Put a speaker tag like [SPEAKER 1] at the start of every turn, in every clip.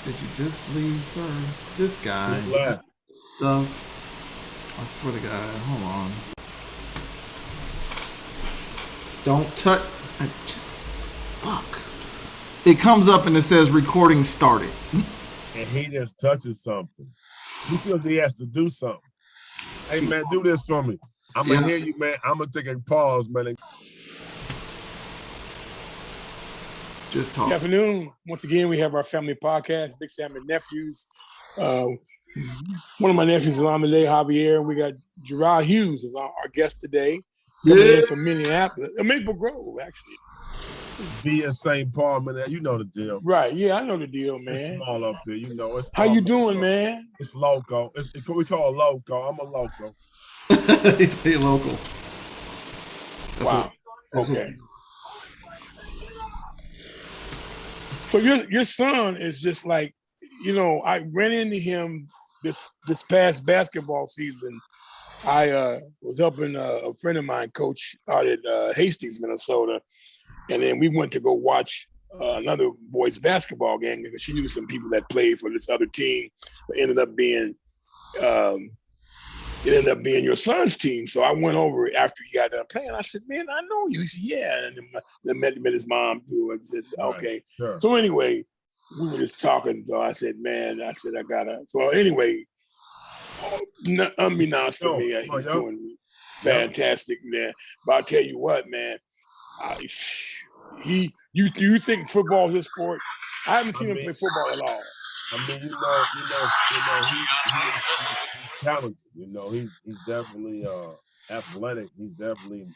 [SPEAKER 1] Did you just leave, sir? This guy,
[SPEAKER 2] He
[SPEAKER 1] this
[SPEAKER 2] left.
[SPEAKER 1] stuff. I swear to God. Hold on. Don't touch. I just fuck. It comes up and it says recording started.
[SPEAKER 2] And he just touches something. He feels he has to do something. Hey, man, do this for me. I'm going to hear you, man. I'm going to take a pause, man.
[SPEAKER 1] Just talk.
[SPEAKER 3] Good afternoon. Once again, we have our family podcast, Big Sam and Nephews. One of my nephews is on today, Javier, and we got Gerard Hughes as our guest today, coming in from Minneapolis, Maple Grove, actually.
[SPEAKER 2] Be in St. Paul, man. You know the deal.
[SPEAKER 3] Right, yeah, I know the deal, man.
[SPEAKER 2] It's small up here, you know. It's
[SPEAKER 3] How you doing,
[SPEAKER 2] local.
[SPEAKER 3] man?
[SPEAKER 2] It's local. We call it local. I'm a local.
[SPEAKER 1] They say local. That's
[SPEAKER 3] wow. Okay. So your son is just like, I ran into him this past basketball season. I was helping a friend of mine coach out at Hastings, Minnesota, and then we went to go watch another boys basketball game because she knew some people that played for this other team. But ended up being your son's team. So I went over after he got done playing. I said, "Man, I know you." He said, "Yeah." And then met his mom too. I said, "Okay." Right, sure. So anyway, we were just talking. So I said, I gotta. So anyway, unbeknownst to me, he's doing fantastic, man. But I'll tell you what, man. You think football is a sport? I haven't seen him play football at all.
[SPEAKER 2] I mean, he's talented. You know, he's definitely athletic. He's definitely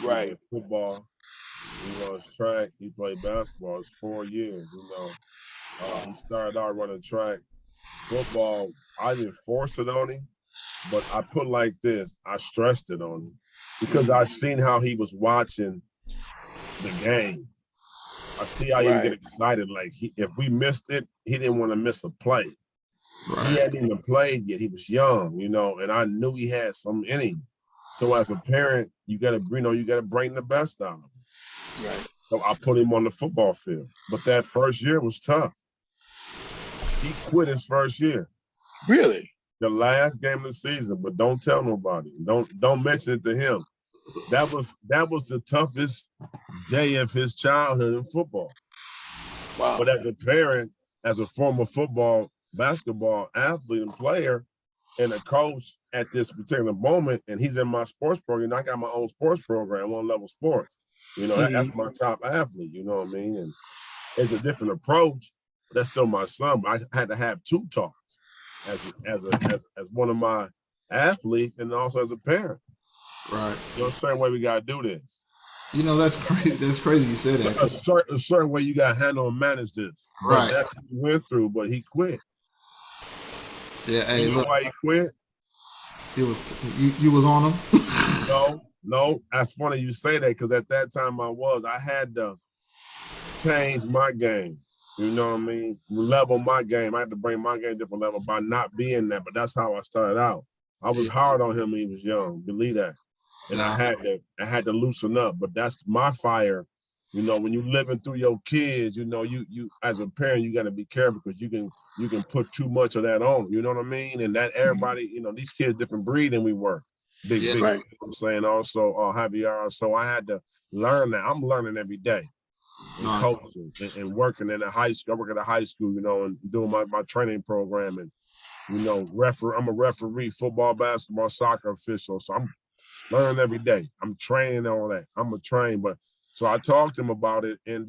[SPEAKER 3] right.
[SPEAKER 2] Football. He runs track. He played basketball. It's 4 years. He started out running track. Football, I didn't force it on him, but I put like this. I stressed it on him because I seen how he was watching the game. I see how he would get excited. Like if we missed it, he didn't want to miss a play. Right. He hadn't even played yet. He was young, and I knew he had some in him. So as a parent, you gotta bring the best out of him.
[SPEAKER 3] Right.
[SPEAKER 2] So I put him on the football field. But that first year was tough. He quit his first year.
[SPEAKER 3] Really?
[SPEAKER 2] The last game of the season, but don't tell nobody. Don't mention it to him. That was the toughest day of his childhood in football.
[SPEAKER 3] Wow.
[SPEAKER 2] But as a parent, as a former basketball athlete and player, and a coach at this particular moment, and he's in my sports program, I got my own sports program, One Level Sports. That's my top athlete, you know what I mean? And it's a different approach, but that's still my son. But I had to have two talks as one of my athletes and also as a parent.
[SPEAKER 1] Right.
[SPEAKER 2] The same way we gotta do this.
[SPEAKER 1] That's crazy. That's crazy you said that.
[SPEAKER 2] A certain way you gotta handle and manage this.
[SPEAKER 1] Right.
[SPEAKER 2] That's what he went through, but he quit.
[SPEAKER 1] Yeah. Hey,
[SPEAKER 2] look. Why he quit?
[SPEAKER 1] It was you was on him.
[SPEAKER 2] No. That's funny you say that because at that time I had to change my game. You know what I mean? Level my game. I had to bring my game to a different level by not being there. But that's how I started out. I was hard on him when he was young. Believe that. And I had to loosen up. But that's my fire. When you're living through your kids, you as a parent, you got to be careful because you can put too much of that on. You know what I mean? And that everybody, these kids different breed than we were. Big.
[SPEAKER 3] Right.
[SPEAKER 2] You know what I'm saying also Javier. So I had to learn that. I'm learning every day. And coaching and working in a high school. I work at a high school, and doing my training program and I'm a referee, football, basketball, soccer official. So I'm learning every day. I'm training all that. I'm a train, but so I talked to him about it, and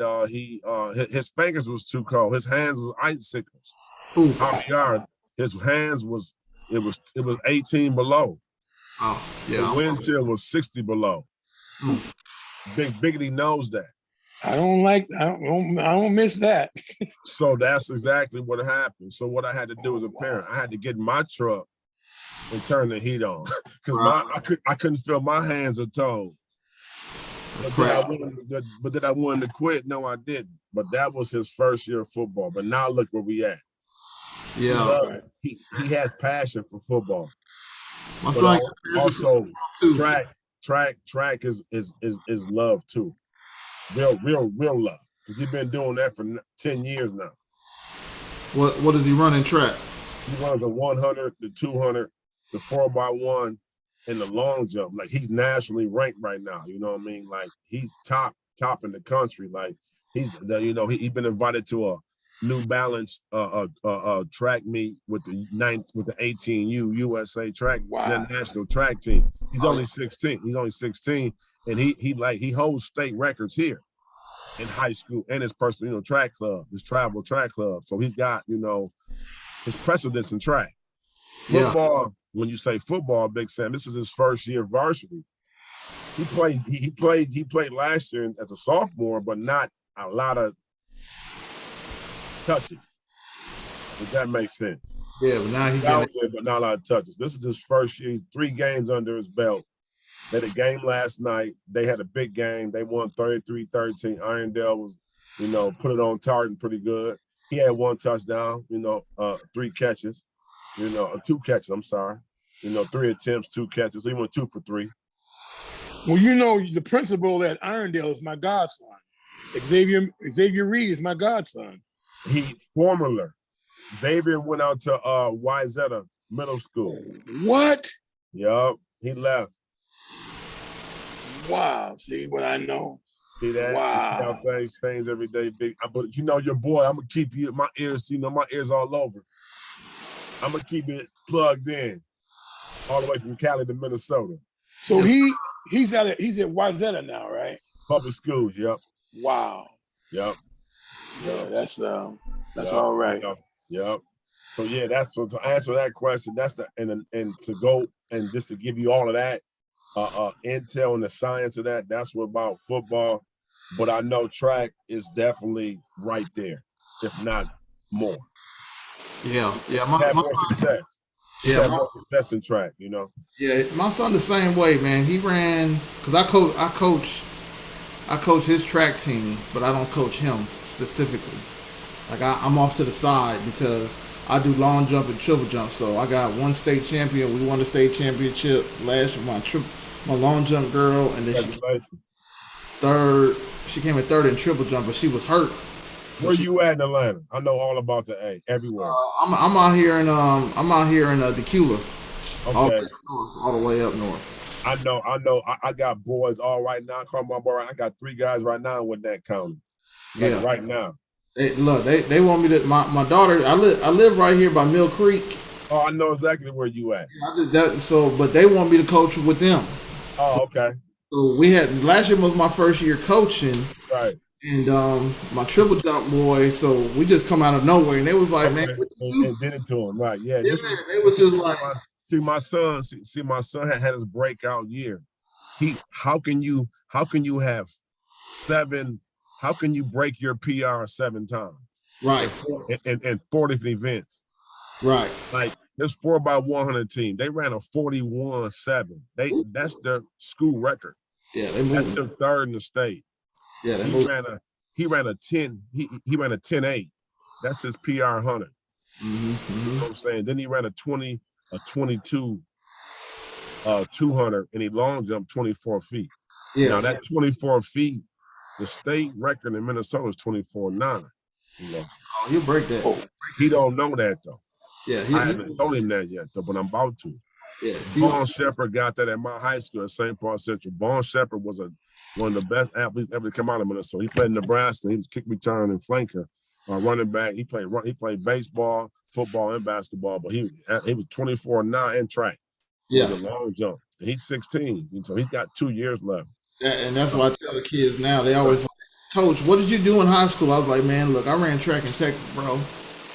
[SPEAKER 2] his fingers was too cold. His hands was icicles. His hands was 18 below.
[SPEAKER 1] Oh, yeah.
[SPEAKER 2] The wind chill was 60 below. Big Biggity knows that.
[SPEAKER 3] I don't miss that.
[SPEAKER 2] So that's exactly what happened. So what I had to do as a parent, I had to get in my truck and turn the heat on because I couldn't feel my hands or toes. But did I wanted to quit? No, I didn't. But that was his first year of football. But now look where we at.
[SPEAKER 1] Yeah,
[SPEAKER 2] he has passion for football.
[SPEAKER 1] My son
[SPEAKER 2] also track is love too. Real love. Because he's been doing that for 10 years now.
[SPEAKER 1] What does he run in track?
[SPEAKER 2] He runs a 100, the 200, the 4x1, and the long jump. Like he's nationally ranked right now. You know what I mean? Like he's top in the country. Like he's he's been invited to a New Balance track meet with the 18U USA track, the national track team. He's only 16. He's only 16, and he holds state records here in high school and his personal track club, his travel track club. So he's got his precedence in track. Football, when you say football, Big Sam, this is his first year varsity. He played last year as a sophomore, but not a lot of touches. If that makes sense.
[SPEAKER 1] Yeah, but now he got
[SPEAKER 2] it, but not a lot of touches. This is his first year. 3 games under his belt. They had a game last night. They had a big game. They won 33-13. Irondale was, put it on target pretty good. He had 1 touchdown, 3 catches, 2 catches, I'm sorry. 3 attempts, 2 catches. He went 2 for 3.
[SPEAKER 3] Well, the principal at Irondale is my godson. Xavier Reed is my godson.
[SPEAKER 2] He formerly. Xavier went out to Wyzetta Middle School.
[SPEAKER 3] What?
[SPEAKER 2] Yup. He left.
[SPEAKER 3] Wow. See what I know.
[SPEAKER 2] See that?
[SPEAKER 3] Wow.
[SPEAKER 2] You see how things change every day, big. But your boy, I'm gonna keep you my ears. My ears all over. I'm gonna keep it plugged in, all the way from Cali to Minnesota.
[SPEAKER 3] So he's at Wyzetta now, right?
[SPEAKER 2] Public schools. Yep.
[SPEAKER 3] Wow.
[SPEAKER 2] Yep.
[SPEAKER 3] Yeah, that's all right.
[SPEAKER 2] Yep. So yeah, that's what, to answer that question. That's and to go and just to give you all of that intel and the science of that. That's what about football. But I know track is definitely right there, if not more.
[SPEAKER 1] Yeah.
[SPEAKER 2] More success.
[SPEAKER 1] Yeah,
[SPEAKER 2] more success in track.
[SPEAKER 1] Yeah, my son the same way, man. He ran because I coach his track team, but I don't coach him specifically. Like I'm off to the side because I do long jump and triple jump. So I got 1 state champion. We won the state championship last year. My long jump girl, and then she came in 3rd in triple jump, but she was hurt.
[SPEAKER 2] So where you at in Atlanta? I know all about the A. Everywhere.
[SPEAKER 1] I'm out here in Decula.
[SPEAKER 2] Okay.
[SPEAKER 1] All the way up north.
[SPEAKER 2] I know. I got boys all right now. Call my boy. I got 3 guys right now with that county. Right now.
[SPEAKER 1] They want me to. My daughter. I live right here by Mill Creek.
[SPEAKER 2] Oh, I know exactly where you at.
[SPEAKER 1] But they want me to coach with them.
[SPEAKER 2] Oh, okay.
[SPEAKER 1] So we had last year was my first year coaching.
[SPEAKER 2] Right.
[SPEAKER 1] And my triple jump boy, so we just come out of nowhere, and they was like,
[SPEAKER 2] okay.
[SPEAKER 1] "Man,
[SPEAKER 2] and did it to him, right? Yeah.
[SPEAKER 1] It was just like,
[SPEAKER 2] my son had his breakout year. How can you have 7? How can you break your PR 7 times?
[SPEAKER 1] Right.
[SPEAKER 2] In 4 different events.
[SPEAKER 1] Right.
[SPEAKER 2] Like this 4x100 team, they ran a 41-7. That's their school record.
[SPEAKER 1] Yeah, they moved.
[SPEAKER 2] That's their 3rd in the state.
[SPEAKER 1] Yeah,
[SPEAKER 2] he ran a 10. He ran a 10-8. That's his PR 100.
[SPEAKER 1] Mm-hmm.
[SPEAKER 2] You know what I'm saying? Then he ran a 22 200, and he long jumped 24 feet.
[SPEAKER 1] Yeah.
[SPEAKER 2] Now that 24 feet, the state record in Minnesota is 24.9.
[SPEAKER 1] Oh, he'll break that.
[SPEAKER 2] He don't know that though.
[SPEAKER 1] Yeah,
[SPEAKER 2] I haven't told him that yet though, but I'm about to.
[SPEAKER 1] Yeah.
[SPEAKER 2] Vaughn Shepard got that at my high school at St. Paul Central. Vaughn Shepard was one of the best athletes ever to come out of Minnesota. He played in Nebraska. He was kick return and flanker, running back. He played baseball, football, and basketball. But he was 24.9 in track.
[SPEAKER 1] Yeah,
[SPEAKER 2] it was a long jump. He's 16, so he's got 2 years left.
[SPEAKER 1] And that's why I tell the kids now. They always like, Coach, what did you do in high school? I was like, man, look, I ran track in Texas, bro.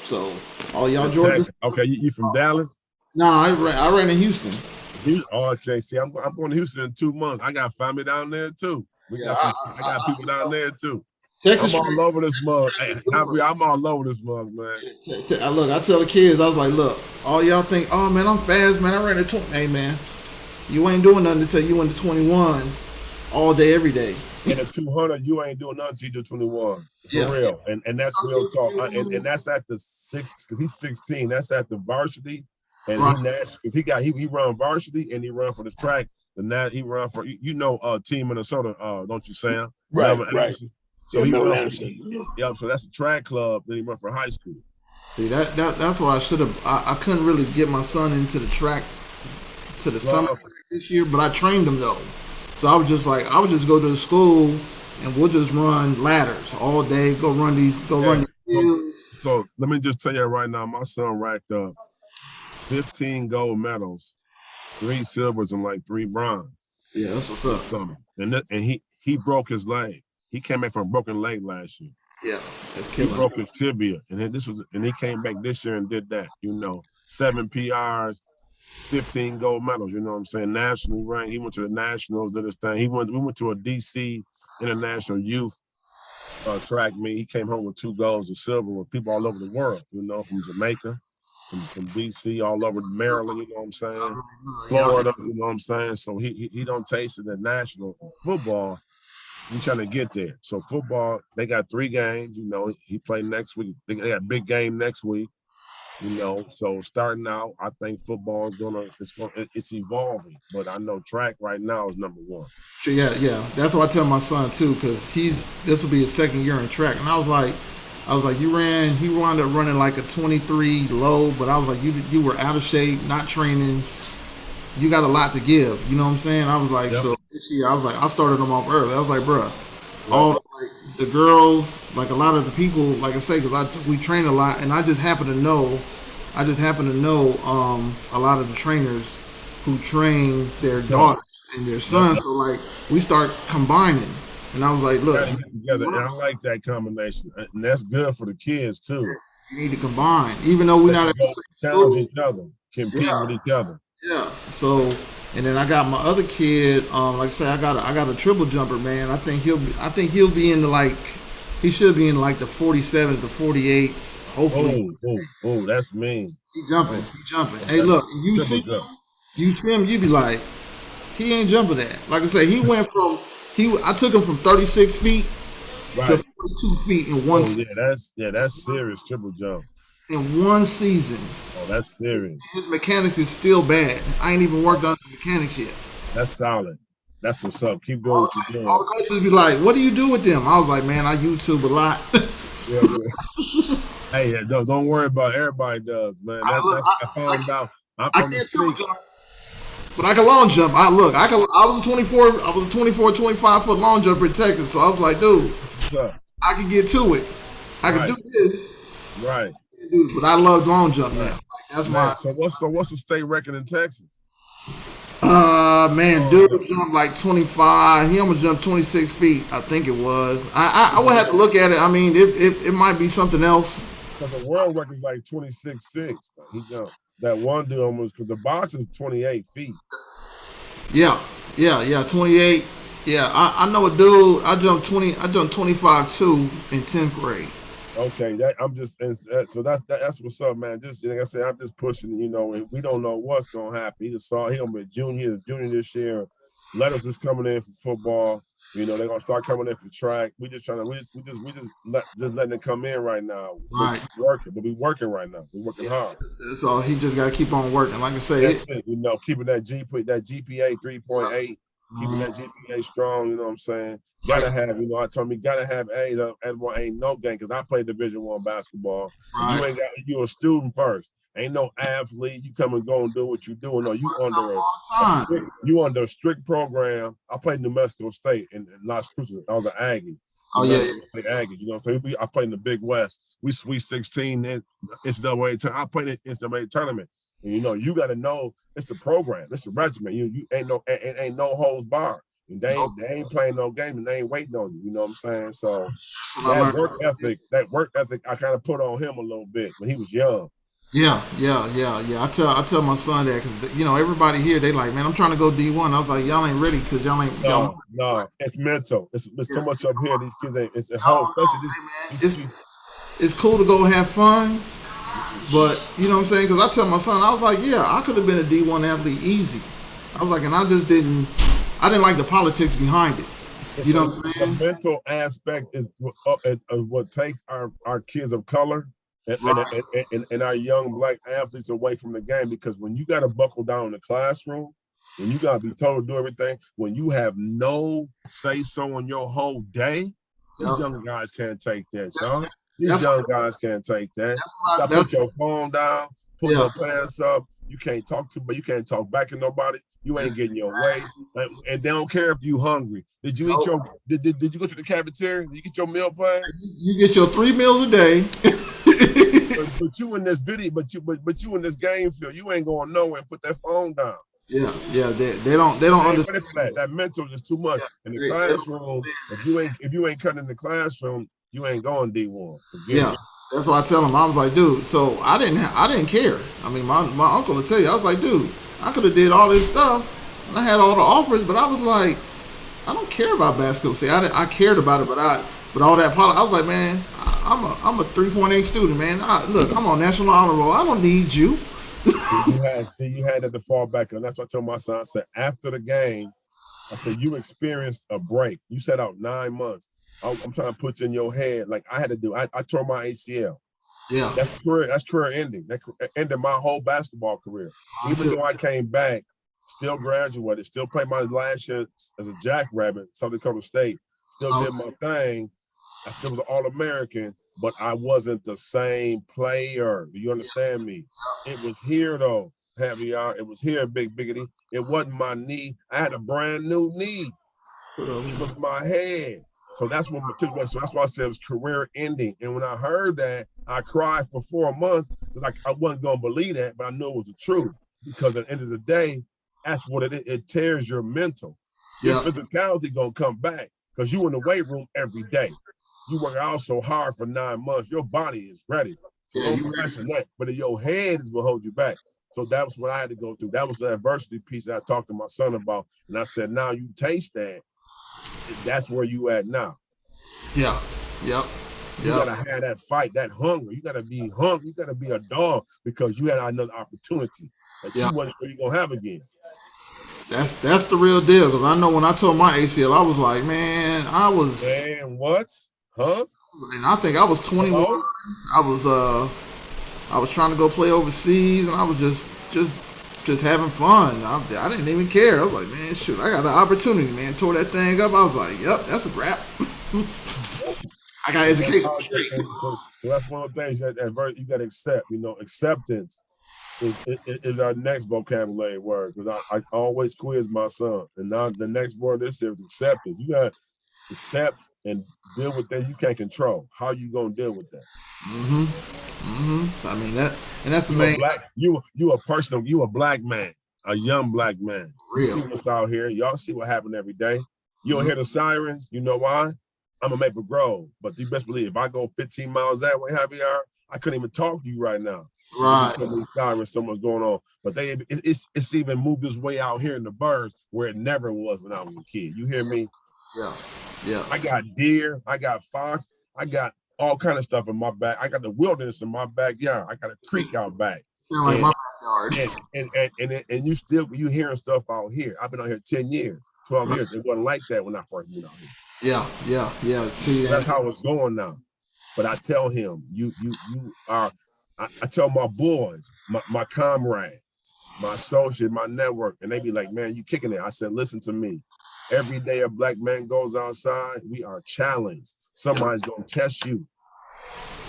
[SPEAKER 1] So all y'all Georgia.
[SPEAKER 2] Okay, you from Dallas?
[SPEAKER 1] Nah, I ran in Houston.
[SPEAKER 2] Okay, see, I'm going to Houston in 2 months. I got family down there too. I got people down there too.
[SPEAKER 1] Texas,
[SPEAKER 2] I'm all over this mug. I'm all over this mug, man.
[SPEAKER 1] Look, I tell the kids, I was like, look, all y'all think, oh man, I'm fast, man. I ran a 20. Hey man, you ain't doing nothing until you in the 21s all day, every day.
[SPEAKER 2] In a 200, you ain't doing nothing until you do 21. For real. And that's real talk. And that's at the 6, because he's 16. That's at the varsity. And because he run varsity and he run for the track. And now he run for Team Minnesota, don't you, Sam?
[SPEAKER 3] Right.
[SPEAKER 2] So he run so that's a track club. Then he run for high school.
[SPEAKER 1] See that's why I should have. I couldn't really get my son into the track to the summer
[SPEAKER 2] Well,
[SPEAKER 1] track this year, but I trained him though. So I was just like, I would just go to the school and we'll just run ladders all day. Go run
[SPEAKER 2] yeah.
[SPEAKER 1] these hills.
[SPEAKER 2] So let me just tell you right now, my son racked up 15 gold medals, 3 silvers, and like 3 bronze
[SPEAKER 1] Yeah, that's what's
[SPEAKER 2] this
[SPEAKER 1] up.
[SPEAKER 2] summer. And he broke his leg. He came back from a broken leg last year.
[SPEAKER 1] Yeah, that's
[SPEAKER 2] He
[SPEAKER 1] killing.
[SPEAKER 2] broke his tibia, and then he came back this year and did that. 7 PRs, 15 gold medals. You know what I'm saying? Nationally ranked. He went to the nationals, did his thing. We went to a DC international youth track meet. He came home with 2 golds and silver with people all over the world. From Jamaica, from DC, all over Maryland. You know what I'm saying?
[SPEAKER 1] Yeah,
[SPEAKER 2] Florida. You know what I'm saying? So he don't taste it in national football. He's trying to get there. So football, they got 3 games. He played next week. They got a big game next week. So starting out, I think football it's evolving. But I know track right now is number one.
[SPEAKER 1] sure, yeah. That's what I tell my son too, because this will be his second year in track, and I was like, he wound up running like a 23 low, but I was like, you were out of shape, not training. You got a lot to give. You know what I'm saying? I was like,
[SPEAKER 2] Yep.
[SPEAKER 1] so this year, I started them off early. I was like, bruh,
[SPEAKER 2] Yep.
[SPEAKER 1] all like the girls, like a lot of the people, like I say, because we train a lot, and I just happen to know a lot of the trainers who train their daughters and their sons. So like we start combining, and I was like, look,
[SPEAKER 2] Gotta get together. And I like that combination. And that's good for the kids too.
[SPEAKER 1] you need to combine, even though we're
[SPEAKER 2] They
[SPEAKER 1] not
[SPEAKER 2] can
[SPEAKER 1] at the
[SPEAKER 2] go
[SPEAKER 1] same
[SPEAKER 2] challenge
[SPEAKER 1] school.
[SPEAKER 2] each other, compete
[SPEAKER 1] Yeah.
[SPEAKER 2] with each other.
[SPEAKER 1] Yeah. So, and then I got my other kid. Like I say, I got a triple jumper, man. I think he'll be in the like. He should be in like the 47s, the 48s. Hopefully,
[SPEAKER 2] That's mean.
[SPEAKER 1] he jumping. He jumping. Hey,
[SPEAKER 2] That's
[SPEAKER 1] look, you
[SPEAKER 2] triple
[SPEAKER 1] see
[SPEAKER 2] jump.
[SPEAKER 1] him, you be like, he ain't jumping that. Like I say, he went from I took him from 36 feet to
[SPEAKER 2] Right.
[SPEAKER 1] 42 feet
[SPEAKER 2] Oh that's serious triple jump.
[SPEAKER 1] in one season.
[SPEAKER 2] Oh, that's serious.
[SPEAKER 1] His mechanics is still bad. I ain't even worked on his mechanics yet.
[SPEAKER 2] That's solid. That's what's up. Keep doing what you're
[SPEAKER 1] All
[SPEAKER 2] doing.
[SPEAKER 1] the coaches be like, "What do you do with them?" I was like, "Man, I YouTube a lot."
[SPEAKER 2] Yeah, yeah. Hey, don't worry about it. Everybody does, man. I found out. I'm
[SPEAKER 1] I
[SPEAKER 2] from the
[SPEAKER 1] can't triple
[SPEAKER 2] street.
[SPEAKER 1] jump, but I can long jump. I look, I can. I was a 24. I was a 24, 25 foot long jumper in Texas. So I was like, dude,
[SPEAKER 2] What's up?
[SPEAKER 1] I can get to it. I can
[SPEAKER 2] Right.
[SPEAKER 1] do this,
[SPEAKER 2] Right.
[SPEAKER 1] dude. But I love long jump now.
[SPEAKER 2] Right.
[SPEAKER 1] Like, that's
[SPEAKER 2] Man,
[SPEAKER 1] my
[SPEAKER 2] what's the state record in Texas?
[SPEAKER 1] man.
[SPEAKER 2] Oh,
[SPEAKER 1] Dude jumped like 25. He almost jumped 26 feet. I think it was. I would have to look at it. I mean, it might be something else.
[SPEAKER 2] because the world record is like 26.6. He jumped. That one dude almost because the box is 28 feet.
[SPEAKER 1] Yeah. 28. Yeah, I know a dude. I jumped 25 too in 10th grade.
[SPEAKER 2] Okay, so that's what's up, man. Just like I said, I'm just pushing. And we don't know what's gonna happen. He gonna be a junior this year. Letters is coming in for football. They're gonna start coming in for track. We just trying to just letting it come in right now. But
[SPEAKER 1] Right.
[SPEAKER 2] keep working. But we working right now. We working hard.
[SPEAKER 1] So he just got to keep on working. Like I say,
[SPEAKER 2] That's it. Keeping that GPA 3.8, keeping that GPA strong. You know what I'm saying? Gotta have. I told me gotta have A's. Ain't no game because I played Division I basketball, and
[SPEAKER 1] right.
[SPEAKER 2] you're a student first. Ain't no athlete. You come and go and do what you do. No, you
[SPEAKER 1] All
[SPEAKER 2] under
[SPEAKER 1] the time.
[SPEAKER 2] a strict program. I played New Mexico State in Las Cruces. I was an Aggie.
[SPEAKER 1] Oh
[SPEAKER 2] New
[SPEAKER 1] yeah.
[SPEAKER 2] Mexico State Aggies. So I played in the Big West. We Sweet 16 in NCAA. I played in NCAA tournament. And you got to know it's a program. It's a regimen. You ain't no holds barred. And they ain't playing no game and they ain't waiting on you. You know what I'm saying? So that work ethic, I kind of put on him a little bit when he was young.
[SPEAKER 1] Yeah. I tell my son that because everybody here they like, man, I'm trying to go D1. I was like, y'all ain't ready because y'all ain't.
[SPEAKER 2] No, it's mental. It's too much up here. These kids ain't. It's a
[SPEAKER 1] Y'all
[SPEAKER 2] whole,
[SPEAKER 1] don't know, hey, man. It's cool to go have fun, but you know what I'm saying? Because I tell my son, I was like, yeah, I could have been a D1 athlete easy. I was like, and I didn't like the politics behind it. You know what I'm saying?
[SPEAKER 2] The mental aspect is what takes our kids of color and our young Black athletes away from the game because when you got to buckle down in the classroom, when you got to be told to do everything, when you have no say so on your whole day, These young guys can't take that, y'all. These
[SPEAKER 1] That's
[SPEAKER 2] young guys can't take that. Stop, put your phone down, pull your pants up. You can't talk to, but you can't talk back to nobody. You ain't getting your way, and they don't care if you hungry. Did you eat your? Did you go to the cafeteria? Did you get your meal plan?
[SPEAKER 1] You get your 3 meals a day.
[SPEAKER 2] but you in this video, but you in this game field. You ain't going nowhere. Put that phone down.
[SPEAKER 1] Yeah, they don't understand
[SPEAKER 2] that mental is too much in the classroom. If you ain't cutting in the classroom, you ain't going D1. Forget it.
[SPEAKER 1] That's why I tell him. I was like, dude. So I didn't care. I mean, my uncle will tell you. I was like, dude, I could have did all this stuff, and I had all the offers, but I was like, I don't care about basketball. See, I cared about it, but all that I was like, man, I'm a 3.8 student, man. Look, I'm on national honor roll. I don't need you.
[SPEAKER 2] you had that to fall back on. That's what I told my son. I said, after the game, I said, you experienced a break. You set out 9 months. I'm trying to put you in your head like I had to do. I tore my ACL.
[SPEAKER 1] Yeah.
[SPEAKER 2] That's career ending. That ended my whole basketball career. Even though I came back, still graduated, still played my last year as a jackrabbit, South Dakota State, still did my thing. I still was an All-American, but I wasn't the same player. Do you understand me? It was here though, Javier. It was here, Big Biggity. It wasn't my knee. I had a brand new knee. It was my head. So that's what took place. So that's why I said it was career ending. And when I heard that, I cried for 4 months. Like I wasn't gonna believe that, but I knew it was the truth. Because at the end of the day, that's what it is. It tears your mental. Your physicality gonna come back because you in the weight room every day. You work out so hard for 9 months, your body is ready. So don't question that. But your head is gonna hold you back. So that was what I had to go through. That was the adversity piece that I talked to my son about. And I said, now you taste that. That's where you at now.
[SPEAKER 1] Yeah. Yep.
[SPEAKER 2] You gotta have that fight, that hunger. You gotta be hungry. You gotta be a dog because you had another opportunity that you wasn't sure you're gonna have again.
[SPEAKER 1] That's the real deal. Because I know when I tore my ACL, I was like, man,
[SPEAKER 2] Man, what? Huh?
[SPEAKER 1] And I think I was 21.
[SPEAKER 2] Hello?
[SPEAKER 1] I was trying to go play overseas, and I was just having fun. I didn't even care. I was like, man, shoot, I got an opportunity, man. Tore that thing up. I was like, yep, that's a wrap. I got education.
[SPEAKER 2] So that's one of the things that you got to accept. You know, acceptance is our next vocabulary word. Because I always quiz my son, and now the next word this year is acceptance. You got to accept and deal with things you can't control. How you gonna deal with that?
[SPEAKER 1] I mean that, and that's the main.
[SPEAKER 2] You a person. You a black man, a young black man. You see what's out here. Y'all see what happened every day. You don't hear the sirens. You know why? I'm a Maple Grove, but you best believe if I go 15 miles that way, Javier, I couldn't even talk to you right now.
[SPEAKER 1] Right.
[SPEAKER 2] These sirens, someone's going on, but it's even moved its way out here in the birds where it never was when I was a kid. You hear me?
[SPEAKER 1] Yeah.
[SPEAKER 2] I got deer, I got fox, I got all kind of stuff in my back. I got the wilderness in my backyard. I got a creek out back.
[SPEAKER 1] Like my backyard.
[SPEAKER 2] And you hearing stuff out here. I've been out here 10 years, 12 years. It wasn't like that when I first moved out here.
[SPEAKER 1] Yeah. See,
[SPEAKER 2] that's how it's going now. But I tell him, you are. I tell my boys, my comrades, my associate, my network, and they be like, man, you kicking it. I said, listen to me. Every day a black man goes outside, we are challenged. Somebody's gonna test you.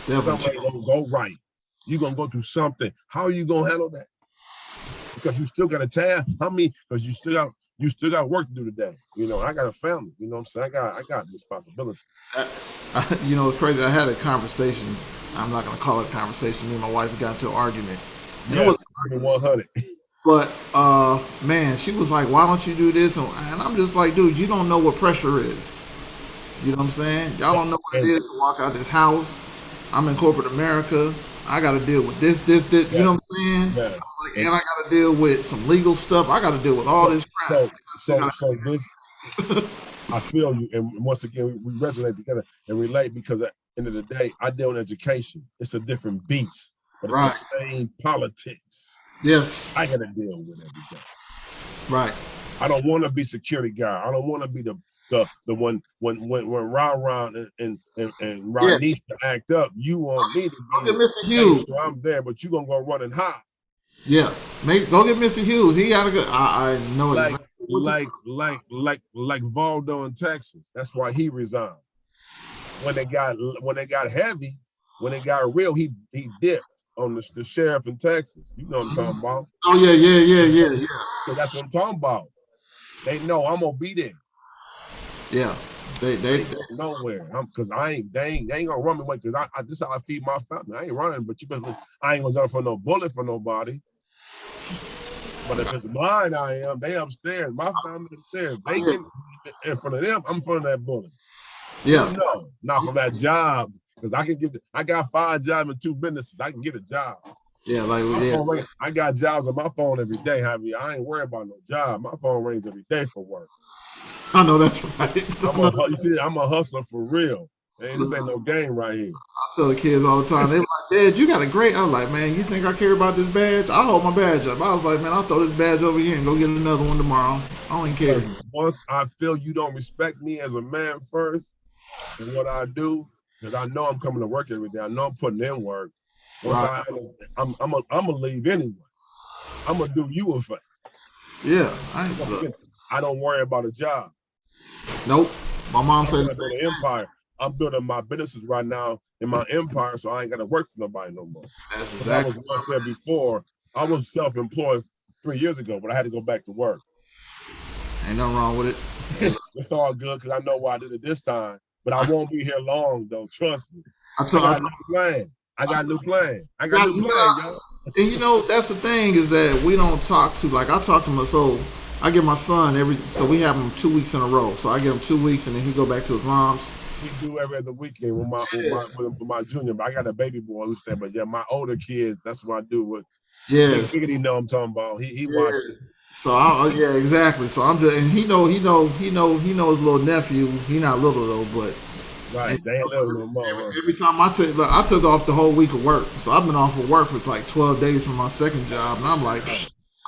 [SPEAKER 2] Somebody's gonna go right. You're gonna go through something. How are you gonna handle that? Because you still got a task. Because you still got work to do today. You know, I got a family. You know what I'm saying? I got responsibility.
[SPEAKER 1] You know, it's crazy. I had a conversation. I'm not gonna call it a conversation. Me and my wife got into an argument.
[SPEAKER 2] It was 100.
[SPEAKER 1] But man, she was like, "Why don't you do this?" And I'm just like, "Dude, you don't know what pressure is. You know what I'm saying? Y'all don't know what it is to walk out this house. I'm in corporate America. I got to deal with this.
[SPEAKER 2] Yeah.
[SPEAKER 1] You know what I'm saying?
[SPEAKER 2] Yeah.
[SPEAKER 1] And I got to deal with some legal stuff. I got to deal with all this crap."
[SPEAKER 2] So this, I feel you. And once again, we resonate together and relate because at the end of the day, I deal in education. It's a different beast, but it's the same politics.
[SPEAKER 1] Yes.
[SPEAKER 2] I got to deal with every day.
[SPEAKER 1] Right.
[SPEAKER 2] I don't want to be security guard. I don't want to be the one when Ron and Ron needs to act up. You want me to be
[SPEAKER 1] Mr. Hughes.
[SPEAKER 2] So I'm there, but you gonna go running high.
[SPEAKER 1] Yeah. Don't get Mr. Hughes. He gotta go. I know
[SPEAKER 2] like Valdo in Texas. That's why he resigned. when they got heavy, when it got real, he dipped on the sheriff in Texas. You know what I'm talking about?
[SPEAKER 1] Oh yeah.
[SPEAKER 2] So that's what I'm talking about. They know I'm gonna be there.
[SPEAKER 1] Yeah.
[SPEAKER 2] They ain't going nowhere. Because they ain't gonna run me away. Because I this is how I feed my family. I ain't running, but I ain't gonna jump for no bullet for nobody. But if it's mine, I am. They upstairs. My family upstairs. They get in front of them. I'm in front of that bullet.
[SPEAKER 1] Yeah.
[SPEAKER 2] No, not for that job. Because I got 5 jobs and 2 businesses. I can get a job.
[SPEAKER 1] Yeah, like
[SPEAKER 2] I got jobs on my phone every day, Javi. I ain't worried about no job. My phone rings every day for work.
[SPEAKER 1] I know that's right.
[SPEAKER 2] You see, I'm a hustler for real. Hey, this ain't no game right here.
[SPEAKER 1] I tell the kids all the time, they were like, Dad, you got a great. I'm like, man, you think I care about this badge? I hold my badge up. I was like, man, I'll throw this badge over here and go get another one tomorrow. I don't even care.
[SPEAKER 2] Once I feel you don't respect me as a man first and what I do, because I know I'm coming to work every day. I know I'm putting in work. Once I'm gonna leave anyway. I'm gonna do you a favor.
[SPEAKER 1] Yeah,
[SPEAKER 2] I don't worry about a job.
[SPEAKER 1] Nope. My mom said
[SPEAKER 2] an empire. I'm building my businesses right now in my empire, so I ain't gotta work for nobody no more.
[SPEAKER 1] That's exactly.
[SPEAKER 2] I was once there before. I was self-employed 3 years ago, but I had to go back to work.
[SPEAKER 1] Ain't nothing wrong with it.
[SPEAKER 2] It's all good because I know why I did it this time. But I won't be here long, though. Trust me. I got a new plan. I got a new plan, y'all.
[SPEAKER 1] And you know, that's the thing is that we don't talk to, like I talk to my, so I get my son so we have him 2 weeks in a row. So I get him 2 weeks and then he go back to his mom's.
[SPEAKER 2] We do every other weekend with my junior, but I got a baby boy who said, but yeah, my older kids, that's what I do with.
[SPEAKER 1] Yes.
[SPEAKER 2] He know I'm talking about. He watched it.
[SPEAKER 1] So yeah, exactly. So I'm just, and he know his little nephew. He not little though, but
[SPEAKER 2] right. They ain't little no more.
[SPEAKER 1] Every time I took off the whole week of work, so I've been off of work for like 12 days from my second job, and I'm like,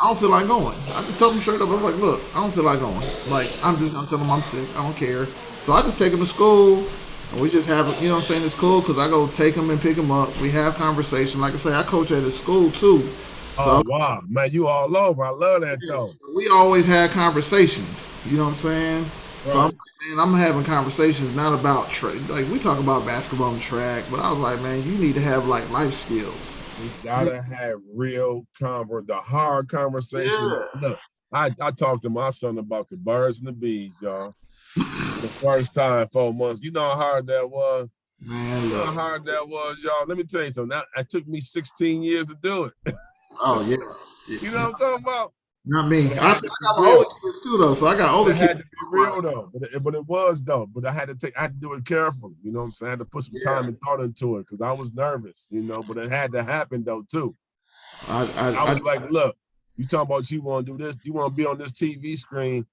[SPEAKER 1] I don't feel like going. I just told him straight up. I was like, look, I don't feel like going. Like I'm just gonna tell him I'm sick. I don't care. So I just take him to school. And we just have, you know what I'm saying, it's cool because I go take him and pick him up. We have conversation. Like I say, I coach at a school too.
[SPEAKER 2] So, wow, man, you all over. I love that though.
[SPEAKER 1] We always had conversations. You know what I'm saying?
[SPEAKER 2] Right.
[SPEAKER 1] So I'm having conversations not about like we talk about basketball and track, but I was like, man, you need to have like life skills.
[SPEAKER 2] You gotta have real the hard conversation. Yeah. Look, I talked to my son about the birds and the bees, y'all. The first time, 4 months. You know how hard that was?
[SPEAKER 1] Man,
[SPEAKER 2] you know how hard that was, y'all. Let me tell you something. It took me 16 years to do it.
[SPEAKER 1] Oh, yeah.
[SPEAKER 2] You know what I'm talking about?
[SPEAKER 1] Not me. I got my older kids too, though. So I got older kids.
[SPEAKER 2] It had to be real, though. But it was, though. But I had to do it carefully. You know what I'm saying? I had to put some time and thought into it because I was nervous, you know. But it had to happen, though, too. I was like, look, you talking about you want to do this? You want to be on this TV screen?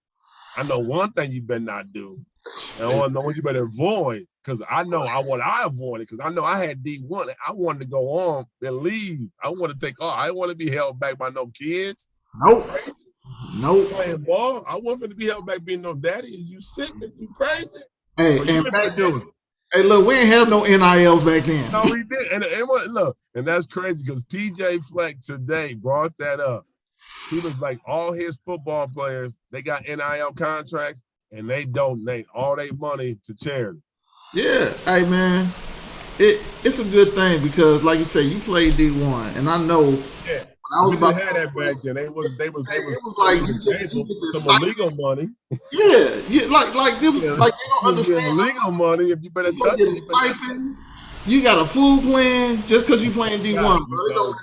[SPEAKER 2] I know one thing you better not do. And I want to know what you better avoid because I know what I avoided because I know I had D1. I wanted to go on and leave. I want to take off. I didn't want to be held back by no kids.
[SPEAKER 1] Nope.
[SPEAKER 2] Playing ball. I wasn't to be held back being no daddy. Is you sick? Is you crazy?
[SPEAKER 1] Hey, and back then, hey, look, we ain't have no NILs back then.
[SPEAKER 2] No, we did. And look, and that's crazy because PJ Fleck today brought that up. He was like, all his football players, they got NIL contracts and they donate all their money to charity.
[SPEAKER 1] Yeah. Hey, man, it's a good thing because, like you say, you played D1, and I know.
[SPEAKER 2] Yeah. I was about had that back then. It was like you get some illegal money.
[SPEAKER 1] Yeah, like they don't understand
[SPEAKER 2] illegal money. If you better touch
[SPEAKER 1] get a stipend. You got a food plan just because you playing D1, bro.